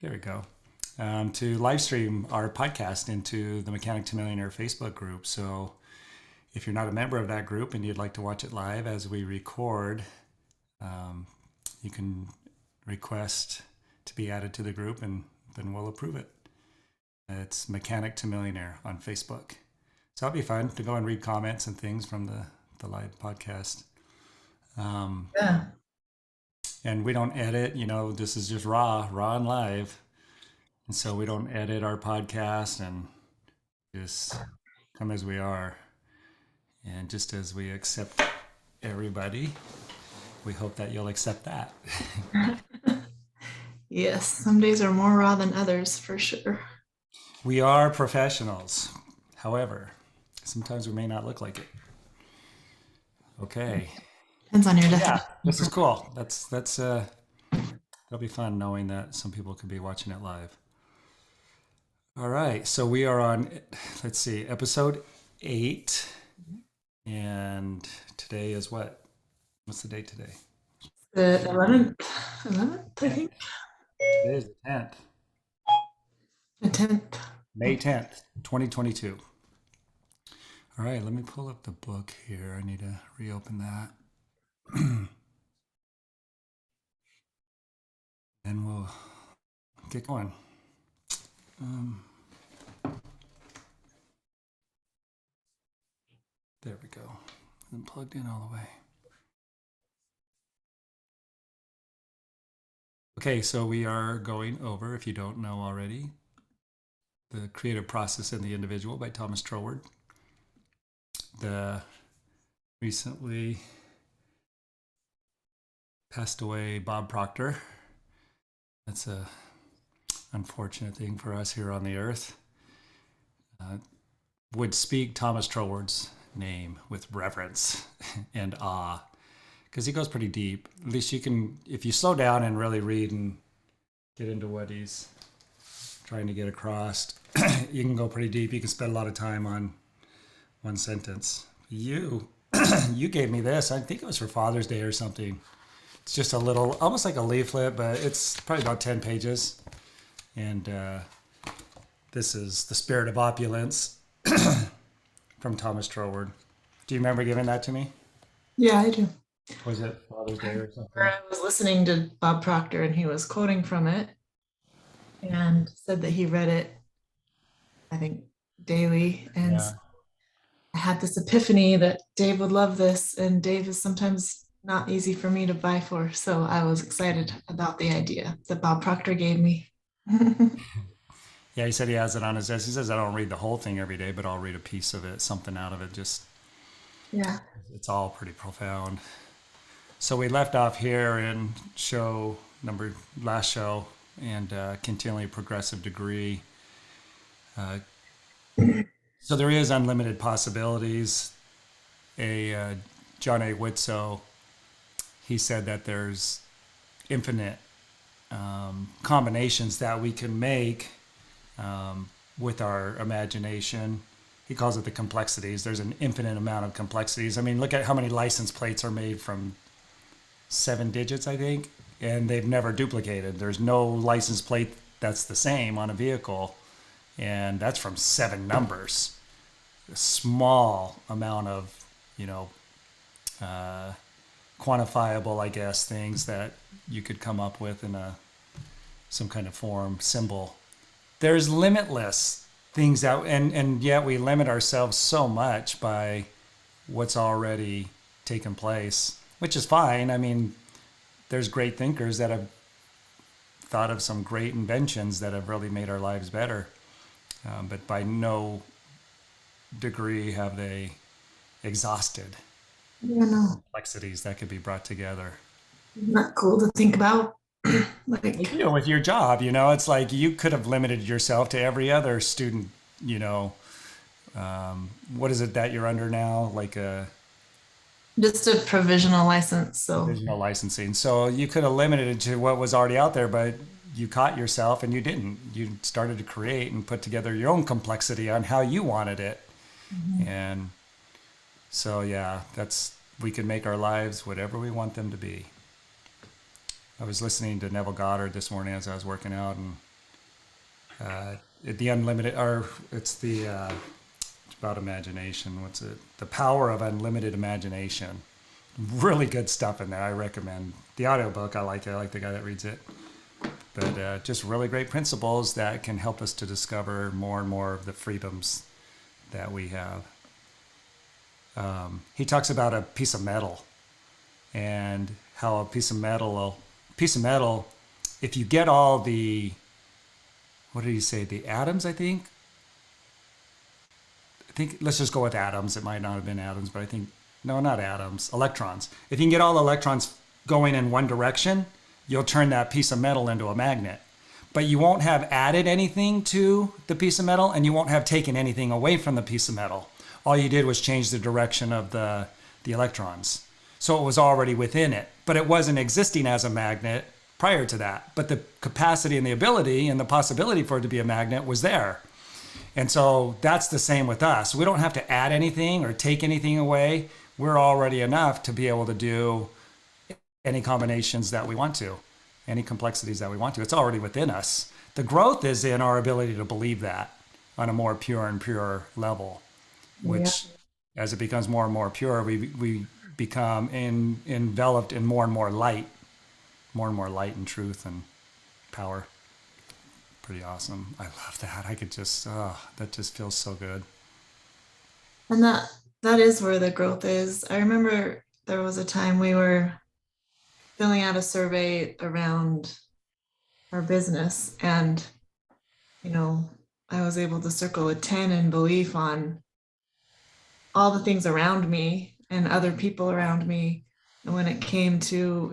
There we go. To live stream our podcast into the Mechanic to Millionaire Facebook group. So if you're not a member of that group and you'd like to watch it live as we record, you can request to be added to the group and then we'll approve it. It's Mechanic to Millionaire on Facebook. So it'll be fun to go and read comments and things from the live podcast. Yeah. And we don't edit, this is just raw and live. And so we don't edit our podcast and just come as we are. And just as we accept everybody, we hope that you'll accept that. Yes, some days are more raw than others for sure. We are professionals. However, sometimes we may not look like it. Okay. Depends on your Yeah, definition. this is cool. That'll be fun knowing that some people could be watching it live. All right, so we are on, let's see, episode 8, and today is what? What's the date today? The 11th, I think. Today is the 10th. The 10th. May 10th, 2022. All right, let me pull up the book here. I need to reopen that. And we'll get going. There we go. And plugged in all the way. Okay, so we are going over, if you don't know already, The Creative Process in the Individual by Thomas Troward. The recently passed away Bob Proctor. That's a unfortunate thing for us here on the earth. Would speak Thomas Troward's name with reverence and awe, because he goes pretty deep. At least you can, if you slow down and really read and get into what he's trying to get across, you can go pretty deep. You can spend a lot of time on one sentence. You gave me this. I think it was for Father's Day or something. It's just a little, almost like a leaflet, but it's probably about 10 pages. And this is The Spirit of Opulence from Thomas Troward. Do you remember giving that to me? Yeah, I do. Was it Father's Day or something? I was listening to Bob Proctor and he was quoting from it and said that he read it, I think, daily. And Yeah. I had this epiphany that Dave would love this, and Dave is sometimes not easy for me to buy for. So I was excited about the idea that Bob Proctor gave me. Yeah, he said he has it on his desk. He says, I don't read the whole thing every day, but I'll read a piece of it, something out of it. Just, Yeah. it's all pretty profound. So we left off here in last show, and continually progressive degree. So there is unlimited possibilities. John A. Whitsoe, he said that there's infinite combinations that we can make with our imagination. He calls it the complexities. There's an infinite amount of complexities. I mean, look at how many license plates are made from 7 digits, I think, and they've never duplicated. There's no license plate that's the same on a vehicle, and that's from 7 numbers. A small amount of, quantifiable, I guess, things that you could come up with in some kind of form, symbol. There's limitless things out, and yet we limit ourselves so much by what's already taken place, which is fine. I mean, there's great thinkers that have thought of some great inventions that have really made our lives better, but by no degree have they exhausted Yeah, no, complexities that could be brought together. not cool to think about. Like, With your job, it's like you could have limited yourself to every other student, what is it that you're under now? Like a just a provisional license. So, provisional licensing. So you could have limited it to what was already out there, but you caught yourself and you didn't. You started to create and put together your own complexity on how you wanted it. And so, yeah, we can make our lives whatever we want them to be. I was listening to Neville Goddard this morning as I was working out, and The unlimited, or it's the it's about imagination. What's it? The power of unlimited imagination. Really good stuff in there. I recommend the audiobook. I like it. I like the guy that reads it. But just really great principles that can help us to discover more and more of the freedoms that we have. He talks about a piece of metal and how a piece of metal, if you get all the, what did he say? The atoms, I think, let's just go with atoms. It might not have been atoms, but I think, no, not atoms, electrons. If you can get all the electrons going in one direction, you'll turn that piece of metal into a magnet. But you won't have added anything to the piece of metal, and you won't have taken anything away from the piece of metal. All you did was change the direction of the electrons. So it was already within it, but it wasn't existing as a magnet prior to that. But the capacity and the ability and the possibility for it to be a magnet was there. And so that's the same with us. We don't have to add anything or take anything away. We're already enough to be able to do any combinations that we want to, any complexities that we want to. It's already within us. The growth is in our ability to believe that on a more pure and pure level, which as it becomes more and more pure, we become enveloped in more and more light and truth and power. Pretty awesome. I love that. I could just, that just feels so good. And that is where the growth is. I remember there was a time we were filling out a survey around our business, and I was able to circle a 10 in belief on all the things around me and other people around me. And when it came to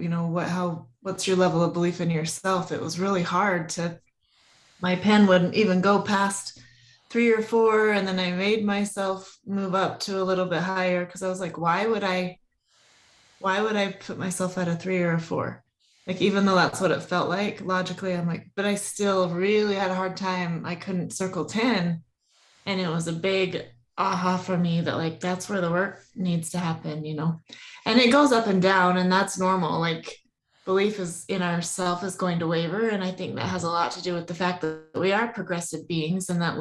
what's your level of belief in yourself, it was really hard to, my pen wouldn't even go past 3 or 4, and then I made myself move up to a little bit higher, because I was like, why would I put myself at a 3 or a 4? Like, even though that's what it felt like, logically, I'm like, but I still really had a hard time. I couldn't circle 10. And it was a big aha for me that, like, that's where the work needs to happen, and it goes up and down, and that's normal. Like, belief is in ourself is going to waver. And I think that has a lot to do with the fact that we are progressive beings, and that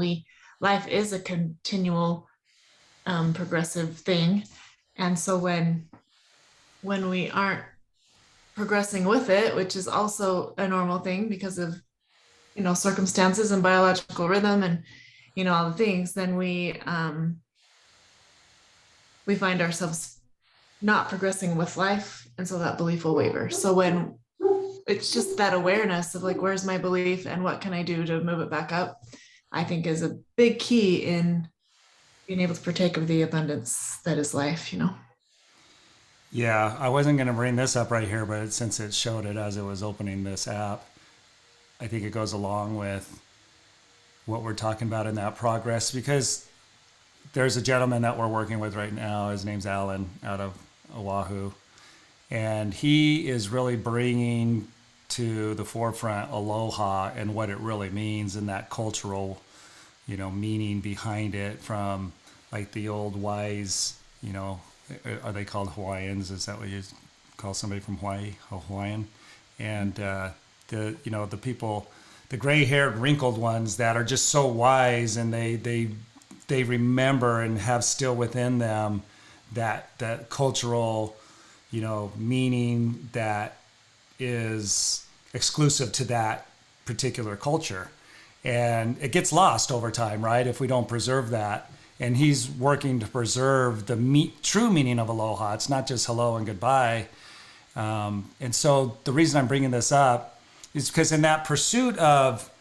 life is a continual progressive thing. And so when we aren't progressing with it, which is also a normal thing because of circumstances and biological rhythm and all the things, then we find ourselves not progressing with life, and so that belief will waver. So when it's just that awareness of, like, where's my belief and what can I do to move it back up, I think is a big key in being able to partake of the abundance that is life. Yeah, I wasn't going to bring this up right here, but since it showed it as it was opening this app, I think it goes along with what we're talking about in that progress, because there's a gentleman that we're working with right now. His name's Alan, out of Oahu, and he is really bringing to the forefront aloha and what it really means, and that cultural, meaning behind it, from like the old wise, are they called Hawaiians? Is that what you call somebody from Hawaii, a Hawaiian? And the people, the gray-haired, wrinkled ones that are just so wise, and they remember and have still within them that cultural, meaning that is exclusive to that particular culture. And it gets lost over time, right, if we don't preserve that. And he's working to preserve the true meaning of aloha. It's not just hello and goodbye. And so the reason I'm bringing this up is because in that pursuit of,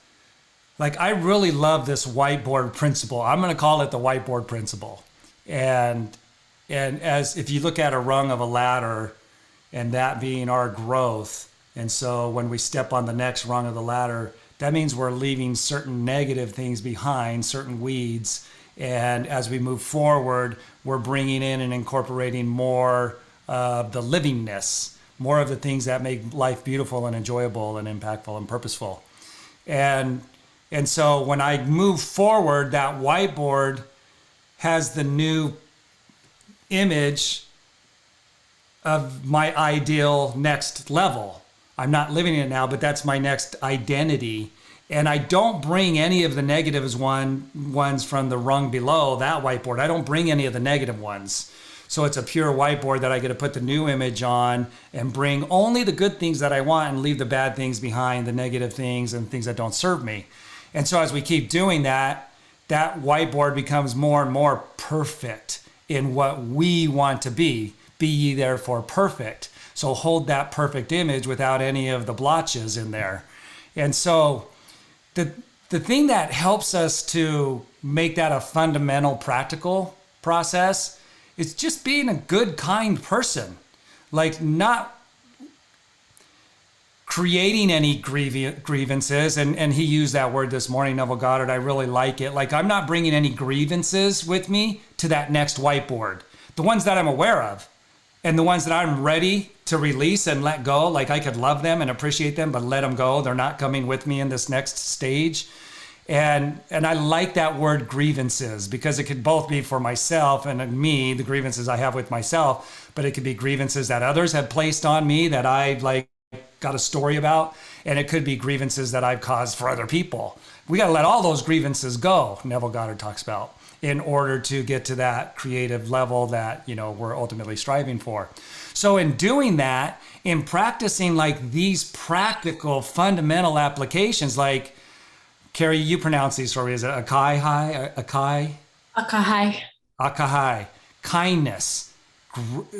like, I really love this whiteboard principle. I'm going to call it the whiteboard principle. And as if you look at a rung of a ladder, and that being our growth, and so when we step on the next rung of the ladder, that means we're leaving certain negative things behind, certain weeds. And as we move forward, we're bringing in and incorporating more of the livingness, more of the things that make life beautiful and enjoyable and impactful and purposeful. And so when I move forward, that whiteboard has the new image of my ideal next level. I'm not living it now, but that's my next identity. And I don't bring any of the ones from the rung below that whiteboard. I don't bring any of the negative ones. So it's a pure whiteboard that I get to put the new image on and bring only the good things that I want and leave the bad things behind, the negative things and things that don't serve me. And so as we keep doing that, that whiteboard becomes more and more perfect in what we want to be. Be ye therefore perfect. So hold that perfect image without any of the blotches in there. And so the thing that helps us to make that a fundamental practical process is just being a good, kind person. Like not creating any grievances. And he used that word this morning, Neville Goddard. I really like it. Like I'm not bringing any grievances with me to that next whiteboard. The ones that I'm aware of and the ones that I'm ready to release and let go, like I could love them and appreciate them, but let them go. They're not coming with me in this next stage. And I like that word grievances because it could both be for myself and me, the grievances I have with myself, but it could be grievances that others have placed on me that I like got a story about. And it could be grievances that I've caused for other people. We got to let all those grievances go, Neville Goddard talks about, in order to get to that creative level that, we're ultimately striving for. So in doing that, in practicing like these practical fundamental applications, like Carrie, you pronounce these for me. Is it akai? Akahai. Akahai. Kindness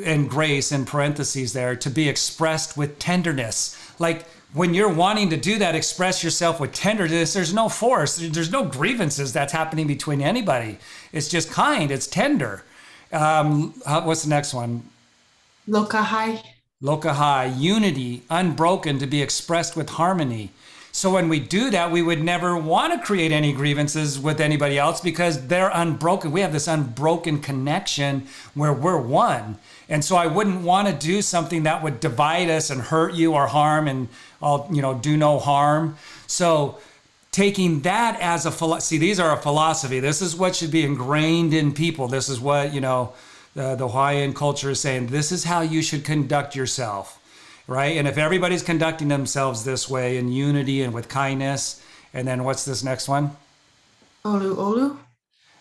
and grace in parentheses there to be expressed with tenderness. Like when you're wanting to do that, express yourself with tenderness, there's no force. There's no grievances that's happening between anybody. It's just kind. It's tender. What's the next one? Lokahai. Lokahai. Unity, unbroken, to be expressed with harmony. So when we do that, we would never want to create any grievances with anybody else because they're unbroken. We have this unbroken connection where we're one. And so I wouldn't want to do something that would divide us and hurt you or harm and do no harm. So taking that as a philosophy, these are a philosophy. This is what should be ingrained in people. This is what, the Hawaiian culture is saying. This is how you should conduct yourself. Right? And if everybody's conducting themselves this way in unity and with kindness, and then what's this next one? Olu.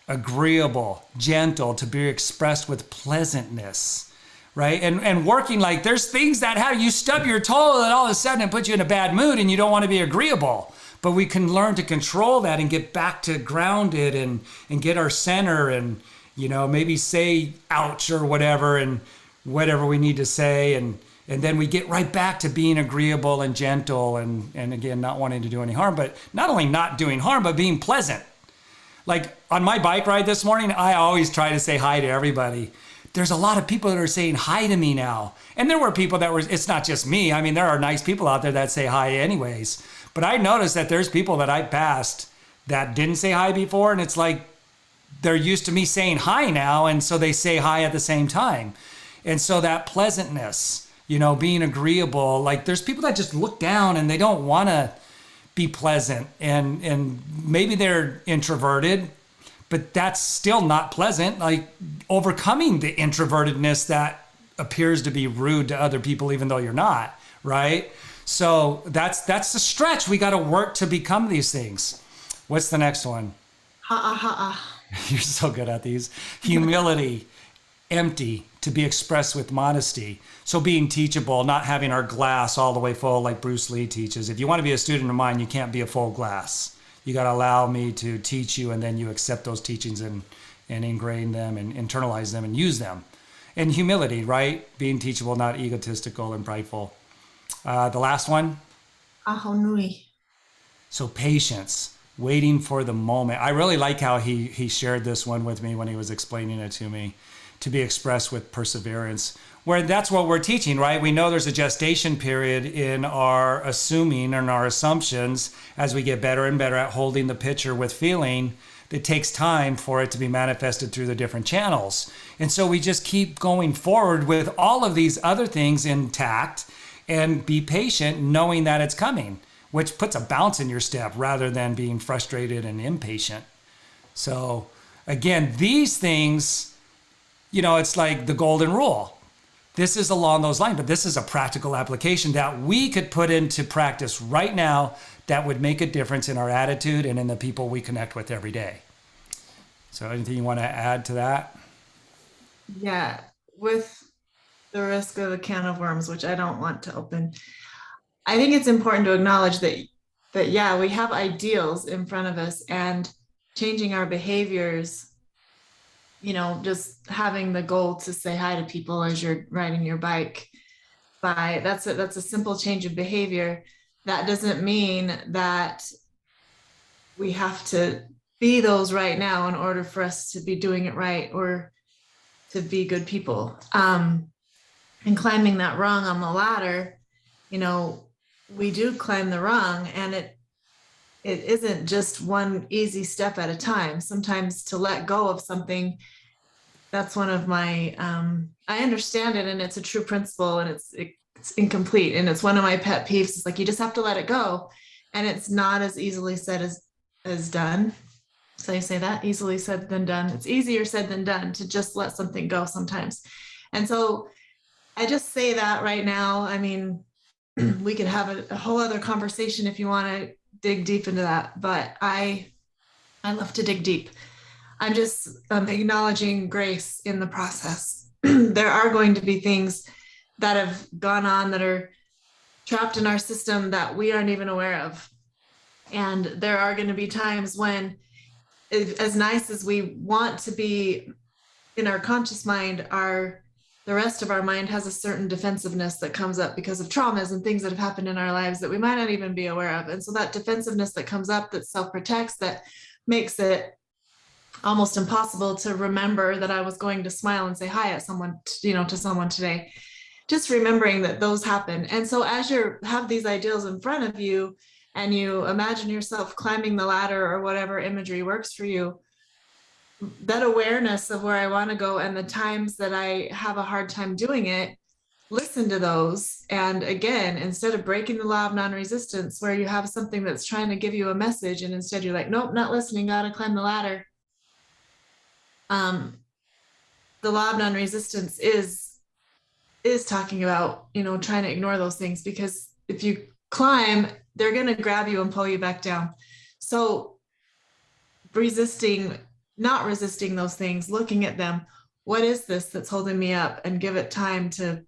Agreeable, gentle, to be expressed with pleasantness, right? And working like there's things that how you stub your toe and all of a sudden it puts you in a bad mood and you don't want to be agreeable. But we can learn to control that and get back to grounded and get our center and, maybe say ouch or whatever and whatever we need to say and then we get right back to being agreeable and gentle and again, not wanting to do any harm, but not only not doing harm, but being pleasant. Like on my bike ride this morning, I always try to say hi to everybody. There's a lot of people that are saying hi to me now. And there were people it's not just me. I mean, there are nice people out there that say hi anyways. But I noticed that there's people that I passed that didn't say hi before. And it's like, they're used to me saying hi now. And so they say hi at the same time. And so that pleasantness, being agreeable, like there's people that just look down and they don't want to be pleasant and maybe they're introverted, but that's still not pleasant. Like overcoming the introvertedness that appears to be rude to other people, even though you're not, right? So that's the stretch. We got to work to become these things. What's the next one? Ha'a. You're so good at these. Humility, empty, to be expressed with modesty. So being teachable, not having our glass all the way full like Bruce Lee teaches. If you want to be a student of mine, you can't be a full glass. You got to allow me to teach you and then you accept those teachings and ingrain them and internalize them and use them. And humility, right? Being teachable, not egotistical and prideful. The last one? Ahonui. So patience, waiting for the moment. I really like how he shared this one with me when he was explaining it to me. To be expressed with perseverance, where that's what we're teaching, right? We know there's a gestation period in our assuming and our assumptions as we get better and better at holding the picture with feeling. It takes time for it to be manifested through the different channels. And so we just keep going forward with all of these other things intact and be patient knowing that it's coming, which puts a bounce in your step rather than being frustrated and impatient. So again, these things, it's like the golden rule. This is along those lines, but this is a practical application that we could put into practice right now that would make a difference in our attitude and in the people we connect with every day. So anything you want to add to that? Yeah, with the risk of a can of worms, which I don't want to open, I think it's important to acknowledge that yeah, we have ideals in front of us, and changing our behaviors, just having the goal to say hi to people as you're riding your bike, that's a simple change of behavior. That doesn't mean that we have to be those right now in order for us to be doing it right or to be good people. And climbing that rung on the ladder, we do climb the rung, and it isn't just one easy step at a time. Sometimes to let go of something, that's one of my, I understand it, and it's a true principle, and it's incomplete. And it's one of my pet peeves. It's like, you just have to let it go. And it's not as easily said as done. So you say that, easily said than done. It's easier said than done to just let something go sometimes. And so I just say that right now. I mean, we could have a whole other conversation if you want to dig deep into that, but I love to dig deep. I'm just acknowledging grace in the process. There are going to be things that have gone on that are trapped in our system that we aren't even aware of. And there are going to be times when, as nice as we want to be in our conscious mind, the rest of our mind has a certain defensiveness that comes up because of traumas and things that have happened in our lives that we might not even be aware of. And so that defensiveness that comes up, that self-protects, that makes it almost impossible to remember that I was going to smile and say hi at someone, to someone today. Just remembering that those happen. And so as you have these ideals in front of you and you imagine yourself climbing the ladder or whatever imagery works for you, that awareness of where I want to go and the times that I have a hard time doing it, listen to those. And again, instead of breaking the law of non-resistance, where you have something that's trying to give you a message and instead you're like, nope, not listening, gotta climb the ladder. The law of non-resistance is talking about, trying to ignore those things, because if you climb, they're going to grab you and pull you back down. So not resisting those things, looking at them, what is this that's holding me up, and give it time to,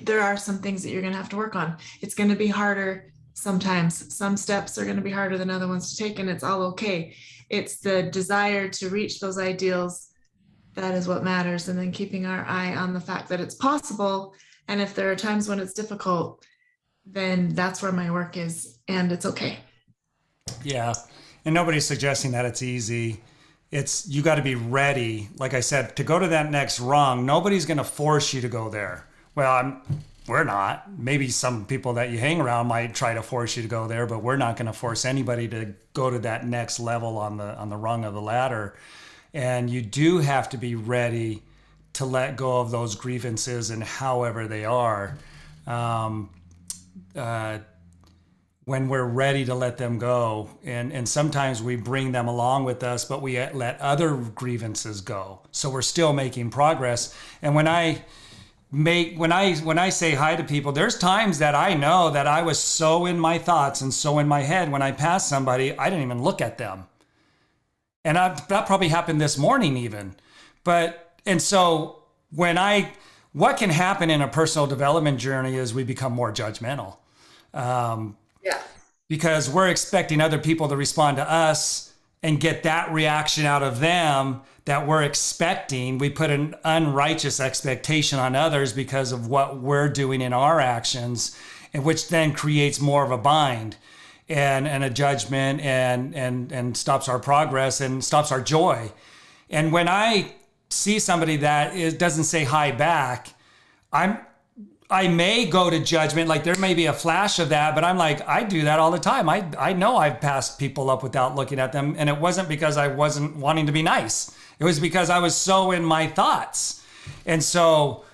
there are some things that you're going to have to work on. It's going to be harder sometimes. Some steps are going to be harder than other ones to take, and it's all okay. It's the desire to reach those ideals that is what matters. And then keeping our eye on the fact that it's possible. And if there are times when it's difficult, then that's where my work is, and it's okay. Yeah. And nobody's suggesting that it's easy. You got to be ready. Like I said, to go to that next rung, nobody's going to force you to go there. Well, we're not. Maybe some people that you hang around might try to force you to go there, but we're not going to force anybody to go to that next level on the rung of the ladder. And you do have to be ready to let go of those grievances, and however they are. When we're ready to let them go. And sometimes we bring them along with us, but we let other grievances go. So we're still making progress. And when I say hi to people, there's times that I know that I was so in my thoughts and so in my head, when I passed somebody, I didn't even look at them. And that probably happened this morning even. And so what can happen in a personal development journey is we become more judgmental. Yeah. Because we're expecting other people to respond to us and get that reaction out of them that we're expecting. We put an unrighteous expectation on others because of what we're doing in our actions, and which then creates more of a bind and a judgment and stops our progress and stops our joy. And when I see somebody that doesn't say hi back, I may go to judgment. Like there may be a flash of that, but I'm like, I do that all the time. I know I've passed people up without looking at them. And it wasn't because I wasn't wanting to be nice. It was because I was so in my thoughts. And so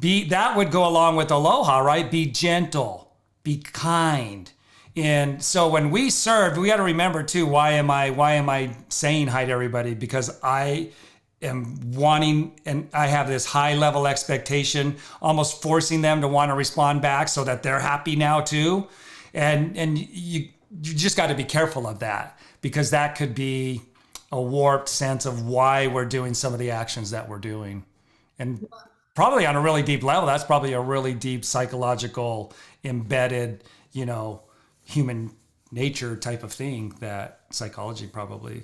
that would go along with aloha, right? Be gentle, be kind. And so when we served, we got to remember too, why am I saying hi to everybody? Because am wanting, and I have this high level expectation, almost forcing them to want to respond back so that they're happy now too. And you just got to be careful of that, because that could be a warped sense of why we're doing some of the actions that we're doing. And probably on a really deep level, that's probably a really deep psychological embedded, human nature type of thing that psychology probably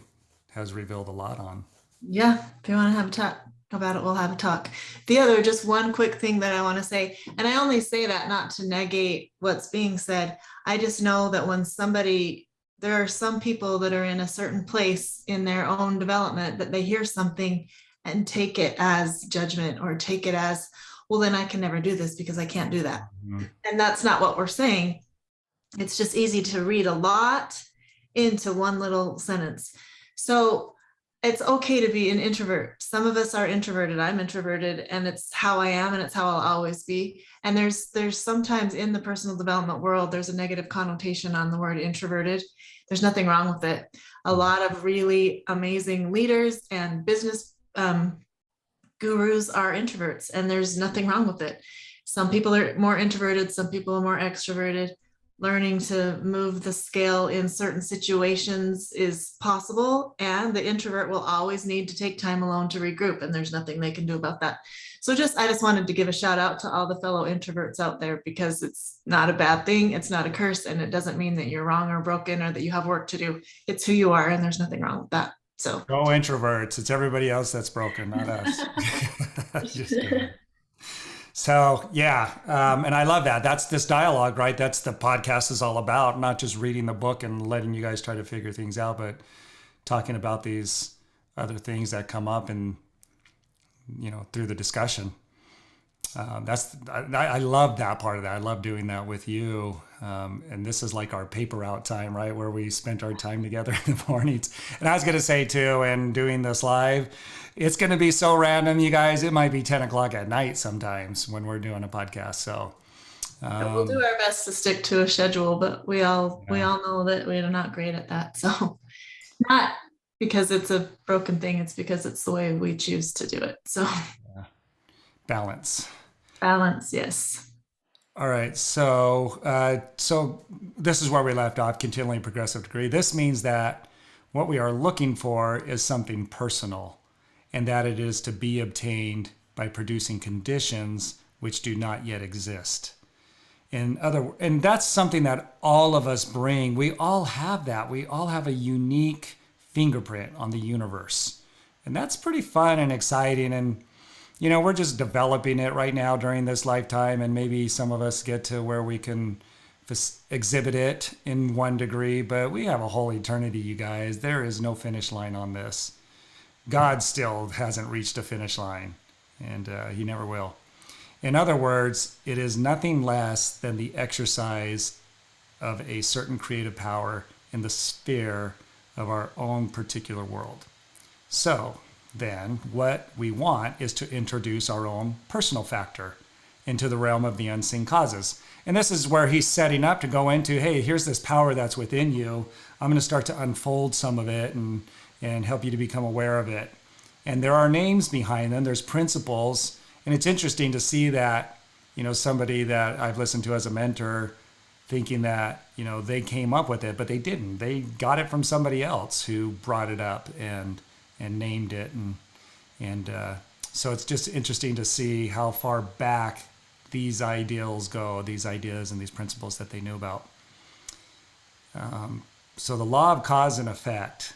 has revealed a lot on. Yeah, if you want to have a talk about it, we'll have a talk. The other, just one quick thing that I want to say, and I only say that not to negate what's being said. I just know that when there are some people that are in a certain place in their own development that they hear something and take it as judgment, or take it as, well, then I can never do this because I can't do that. Mm-hmm. And that's not what we're saying. It's just easy to read a lot into one little sentence. So it's okay to be an introvert. Some of us are introverted. I'm introverted, and it's how I am, and it's how I'll always be. And there's sometimes in the personal development world, there's a negative connotation on the word introverted. There's nothing wrong with it. A lot of really amazing leaders and business gurus are introverts, and there's nothing wrong with it. Some people are more introverted, some people are more extroverted. Learning to move the scale in certain situations is possible, and the introvert will always need to take time alone to regroup, and there's nothing they can do about that. So I just wanted to give a shout out to all the fellow introverts out there, because it's not a bad thing, it's not a curse, and it doesn't mean that you're wrong or broken or that you have work to do. It's who you are, and there's nothing wrong with that. So go introverts. It's everybody else that's broken, not us. Just kidding. So yeah, and I love that. That's this dialogue, right? That's the podcast is all about, not just reading the book and letting you guys try to figure things out, but talking about these other things that come up and, through the discussion. I love that part of that. I love doing that with you. And this is like our paper out time, right? Where we spent our time together in the mornings. And I was going to say too, and doing this live, it's going to be so random, you guys. It might be 10 o'clock at night sometimes when we're doing a podcast. So we'll do our best to stick to a schedule, but we all know that we're not great at that. So not because it's a broken thing, it's because it's the way we choose to do it. So balance, yes. All right. So this is where we left off, continually progressive degree. This means that what we are looking for is something personal, and that it is to be obtained by producing conditions which do not yet exist. And that's something that all of us bring. We all have that. We all have a unique fingerprint on the universe. And that's pretty fun and exciting. And, we're just developing it right now during this lifetime. And maybe some of us get to where we can exhibit it in one degree, but we have a whole eternity, you guys. There is no finish line on this. God still hasn't reached a finish line, and he never will. In other words, it is nothing less than the exercise of a certain creative power in the sphere of our own particular world. So then what we want is to introduce our own personal factor into the realm of the unseen causes. And this is where he's setting up to go into, hey, here's this power that's within you. I'm going to start to unfold some of it and help you to become aware of it. And there are names behind them. There's principles. And it's interesting to see that, somebody that I've listened to as a mentor thinking that, they came up with it, but they didn't. They got it from somebody else who brought it up and named it. And so it's just interesting to see how far back these ideals go, these ideas and these principles that they knew about. So the law of cause and effect.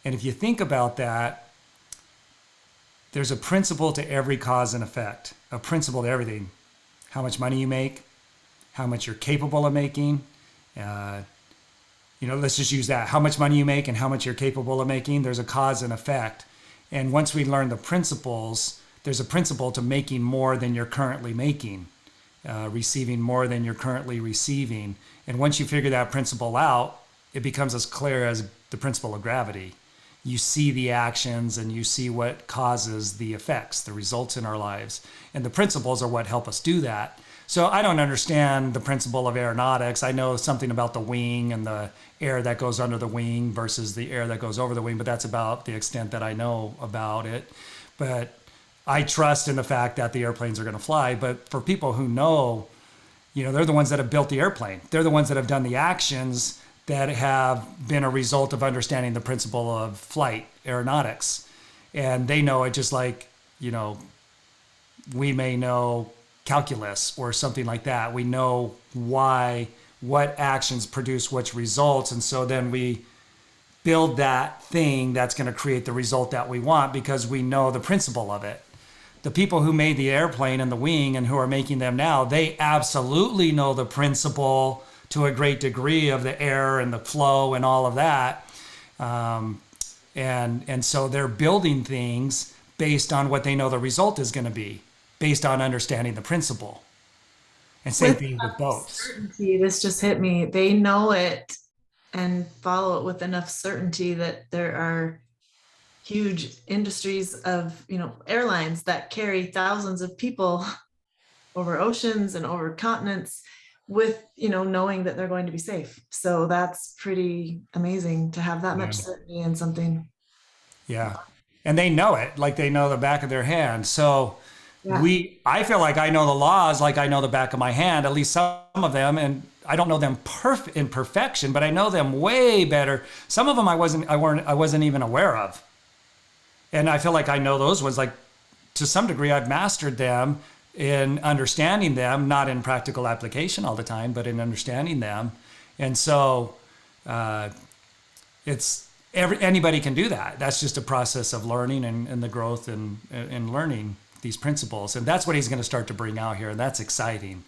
And if you think about that, there's a principle to every cause and effect, a principle to everything. How much money you make, how much you're capable of making. Let's just use that. How much money you make and how much you're capable of making. There's a cause and effect. And once we learn the principles, there's a principle to making more than you're currently making, receiving more than you're currently receiving. And once you figure that principle out, it becomes as clear as the principle of gravity. You see the actions and you see what causes the effects, the results in our lives. And the principles are what help us do that. So I don't understand the principle of aeronautics. I know something about the wing and the air that goes under the wing versus the air that goes over the wing, but that's about the extent that I know about it. but I trust in the fact that the airplanes are going to fly. But for people who know, they're the ones that have built the airplane. They're the ones that have done the actions that have been a result of understanding the principle of flight aeronautics. And they know it just like, we may know calculus or something like that. We know what actions produce which results. And so then we build that thing that's going to create the result that we want because we know the principle of it. The people who made the airplane and the wing and who are making them now, they absolutely know the principle to a great degree of the air and the flow and all of that. And so they're building things based on what they know the result is going to be, based on understanding the principle. And same thing with boats. Certainty, this just hit me. They know it and follow it with enough certainty that there are huge industries of, airlines that carry thousands of people over oceans and over continents with, knowing that they're going to be safe. So that's pretty amazing to have that much certainty in something. Yeah. And they know it, like they know the back of their hand. So I feel like I know the laws like I know the back of my hand, at least some of them. And I don't know them in perfection, but I know them way better. Some of them I wasn't even aware of. And I feel like I know those ones, like to some degree I've mastered them in understanding them, not in practical application all the time, but in understanding them. And so anybody can do that. That's just a process of learning and the growth and learning these principles. And that's what he's going to start to bring out here. And that's exciting.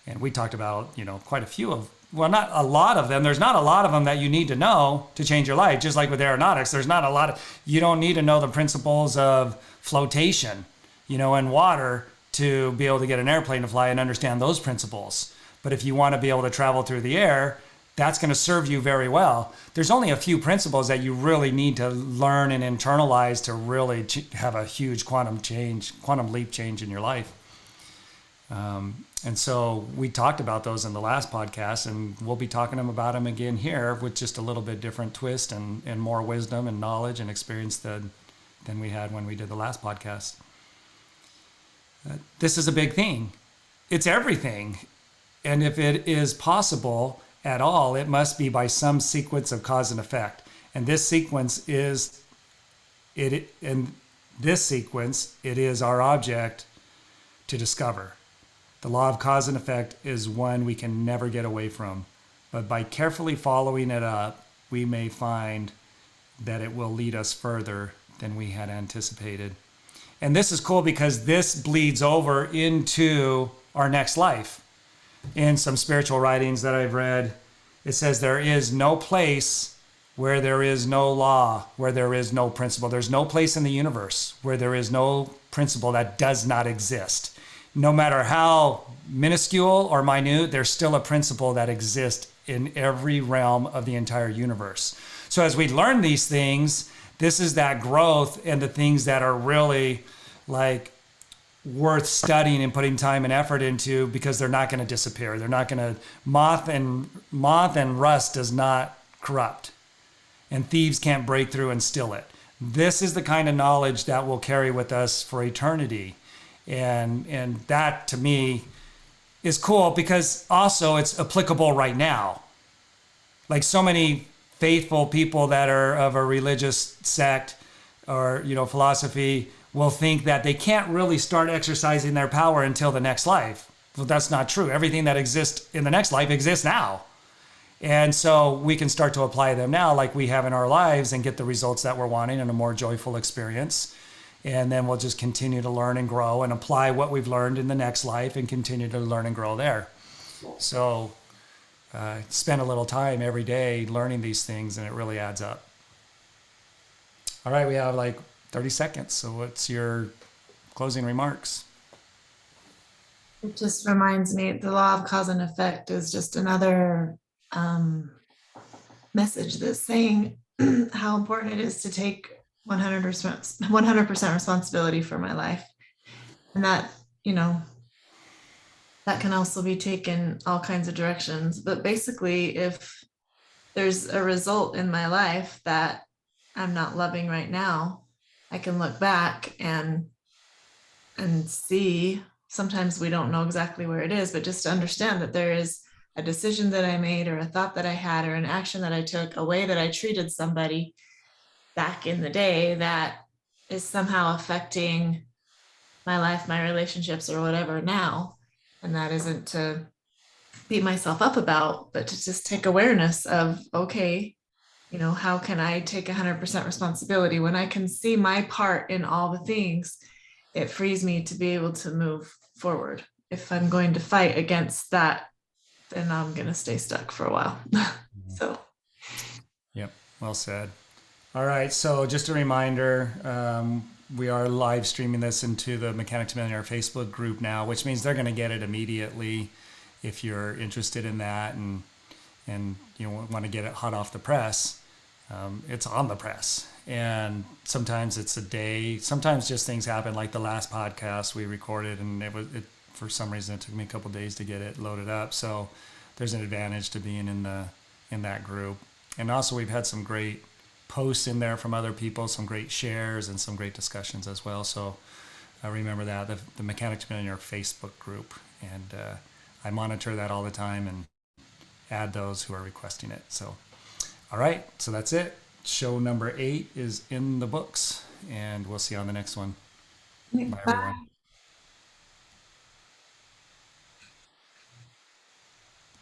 And we talked about, quite a few of, well, not a lot of them. There's not a lot of them that you need to know to change your life. Just like with aeronautics, there's not a lot of, you don't need to know the principles of flotation, in water to be able to get an airplane to fly and understand those principles. But if you want to be able to travel through the air, that's going to serve you very well. There's only a few principles that you really need to learn and internalize to really have a huge quantum leap change in your life. And so we talked about those in the last podcast, and we'll be talking about them again here with just a little bit different twist and more wisdom and knowledge and experience than we had when we did the last podcast. This is a big thing. It's everything. And if it is possible at all, it must be by some sequence of cause and effect. And this sequence is it. In this sequence, it is our object to discover. The law of cause and effect is one we can never get away from. But by carefully following it up, we may find that it will lead us further than we had anticipated. And this is cool because this bleeds over into our next life. In some spiritual writings that I've read, it says there is no place where there is no law, where there is no principle. There's no place in the universe where there is no principle that does not exist. No matter how minuscule or minute, there's still a principle that exists in every realm of the entire universe. So as we learn these things, this is that growth and the things that are really like worth studying and putting time and effort into, because they're not going to disappear. They're not going to, moth and rust does not corrupt, and thieves can't break through and steal it. This is the kind of knowledge that will carry with us for eternity. And that to me is cool because also it's applicable right now. Like so many faithful people that are of a religious sect or, philosophy will think that they can't really start exercising their power until the next life. Well, that's not true. Everything that exists in the next life exists now. And so we can start to apply them now like we have in our lives and get the results that we're wanting in a more joyful experience. And then we'll just continue to learn and grow and apply what we've learned in the next life and continue to learn and grow there. So spend a little time every day learning these things, and it really adds up. All right, we have like 30 seconds. So what's your closing remarks? It just reminds me, the law of cause and effect is just another message that's saying how important it is to take 100% responsibility for my life. And that, that can also be taken all kinds of directions. But basically, if there's a result in my life that I'm not loving right now, I can look back and see. Sometimes we don't know exactly where it is, but just to understand that there is a decision that I made, or a thought that I had, or an action that I took, a way that I treated somebody back in the day that is somehow affecting my life, my relationships, or whatever now. And that isn't to beat myself up about, but to just take awareness of, okay, how can I take 100% responsibility when I can see my part in all the things? It frees me to be able to move forward. If I'm going to fight against that, then I'm going to stay stuck for a while. So, Yep. Well said. All right. So just a reminder, we are live streaming this into the Mechanics Millionaire Facebook group now, which means they're going to get it immediately if you're interested in that and you want to get it hot off the press. It's on the press, and sometimes it's a day. Sometimes just things happen, like the last podcast we recorded, and it for some reason it took me a couple days to get it loaded up. So there's an advantage to being in that group. And also we've had some great posts in there from other people, some great shares, and some great discussions as well. So remember that the Mechanics Millionaire Facebook group, and I monitor that all the time and add those who are requesting it. So. All right, so that's it. Show number 8 is in the books, and we'll see you on the next one. Bye, everyone. bye.